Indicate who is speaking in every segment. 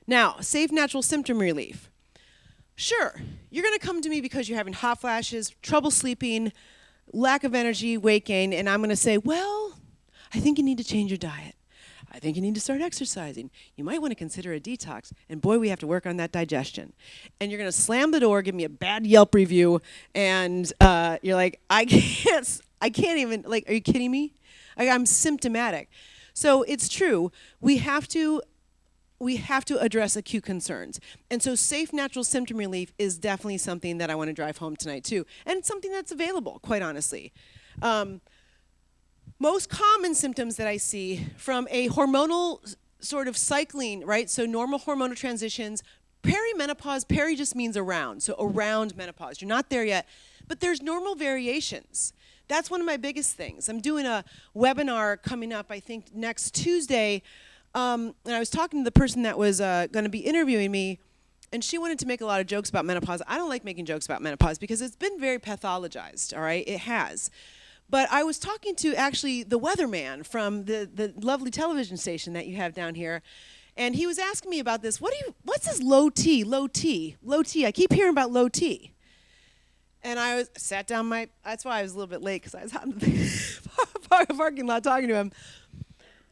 Speaker 1: Now, safe natural symptom relief. Sure, you're going to come to me because you're having hot flashes, trouble sleeping, lack of energy, weight gain, and I'm going to say, well, I think you need to change your diet. I think you need to start exercising. You might want to consider a detox. And boy, we have to work on that digestion. And you're going to slam the door, give me a bad Yelp review, and you're like, I can't even, like, are you kidding me? I'm symptomatic. So it's true. We have to address acute concerns. And so safe natural symptom relief is definitely something that I want to drive home tonight too. And it's something that's available, quite honestly. Most common symptoms that I see from a hormonal sort of cycling, right? So normal hormonal transitions, perimenopause, peri just means around, so around menopause. You're not there yet, but there's normal variations. That's one of my biggest things. I'm doing a webinar coming up, I think, next Tuesday, and I was talking to the person that was going to be interviewing me, and she wanted to make a lot of jokes about menopause. I don't like making jokes about menopause because it's been very pathologized, all right? It has. But I was talking to actually the weatherman from the lovely television station that you have down here, and he was asking me about this. What's this low T? Low T? Low T? I keep hearing about low T. And I sat down that's why I was a little bit late, because I was out in the parking lot talking to him.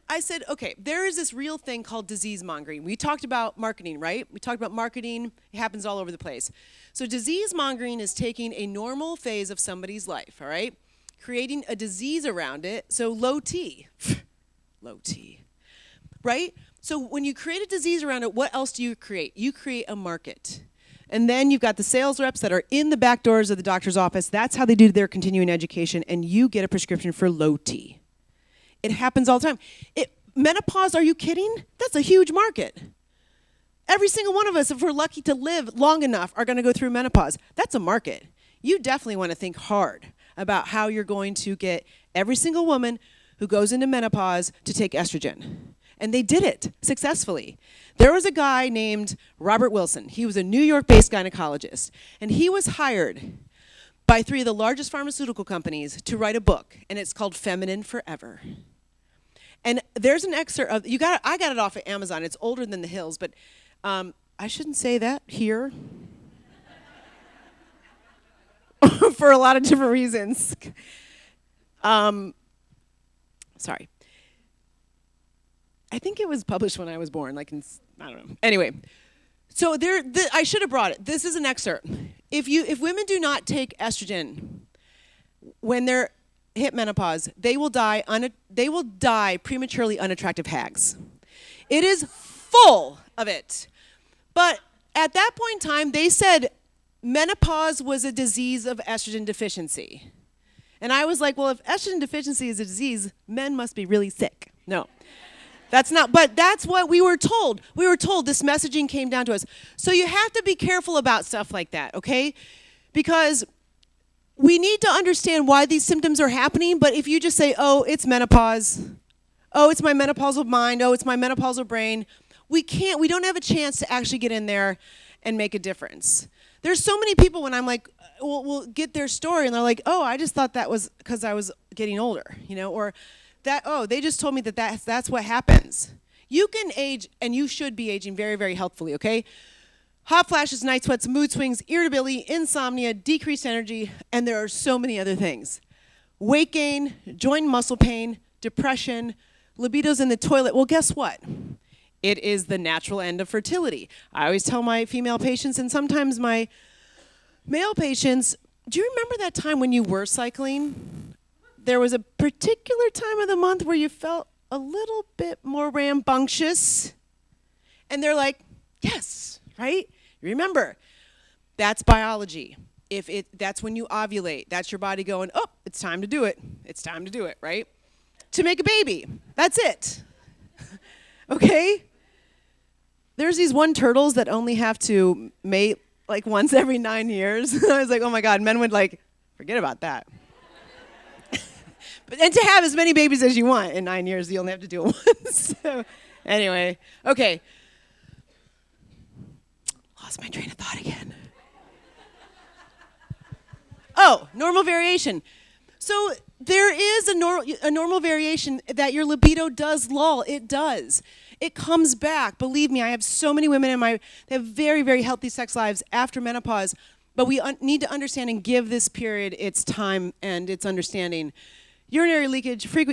Speaker 1: I said, okay, there is this real thing called disease mongering. We talked about marketing, right? We talked about marketing. It happens all over the place. So disease mongering is taking a normal phase of somebody's life, all right? Creating a disease around it, so low T. Low T, right? So when you create a disease around it, what else do you create? You create a market. And then you've got the sales reps that are in the back doors of the doctor's office. That's how they do their continuing education, and you get a prescription for low T. It happens all the time. Menopause, are you kidding? That's a huge market. Every single one of us, if we're lucky to live long enough, are going to go through menopause. That's a market. You definitely want to think hard about how you're going to get every single woman who goes into menopause to take estrogen. And they did it successfully. There was a guy named Robert Wilson. He was a New York-based gynecologist. And he was hired by 3 of the largest pharmaceutical companies to write a book. And it's called Feminine Forever. And there's an excerpt of, I got it off of Amazon. It's older than the hills, but I shouldn't say that here. For a lot of different reasons. Sorry. I think it was published when I was born, I don't know. Anyway, so I should have brought it. This is an excerpt. If women do not take estrogen when they're hit menopause, they will die prematurely unattractive hags. It is full of it. But at that point in time, they said menopause was a disease of estrogen deficiency. And I was like, well, if estrogen deficiency is a disease, men must be really sick. No. That's not, but that's what we were told. We were told this messaging came down to us. So you have to be careful about stuff like that, okay? Because we need to understand why these symptoms are happening, but if you just say, oh, it's menopause, oh, it's my menopausal mind, oh, it's my menopausal brain, we don't have a chance to actually get in there and make a difference. There's so many people when I'm like, we'll get their story, and they're like, oh, I just thought that was because I was getting older, or that, oh, they just told me that's what happens. You can age, and you should be aging very, very healthfully, okay? Hot flashes, night sweats, mood swings, irritability, insomnia, decreased energy, and there are so many other things. Weight gain, joint muscle pain, depression, libido's in the toilet. Well, guess what? It is the natural end of fertility. I always tell my female patients, and sometimes my male patients, do you remember that time when you were cycling? There was a particular time of the month where you felt a little bit more rambunctious. And they're like, yes, right? Remember, that's biology. That's when you ovulate. That's your body going, oh, it's time to do it. It's time to do it, right? To make a baby. That's it. Okay? There's these turtles that only have to mate like once every 9 years. I was like, oh my God, men would forget about that. And to have as many babies as you want in 9 years, you only have to do it once. So, anyway, okay. Lost my train of thought again. Oh, normal variation. So there is a normal variation that your libido does lull. It does. it comes back. Believe me, I have so many women they have very, very healthy sex lives after menopause, but we need to understand and give this period its time and its understanding. Urinary leakage, frequent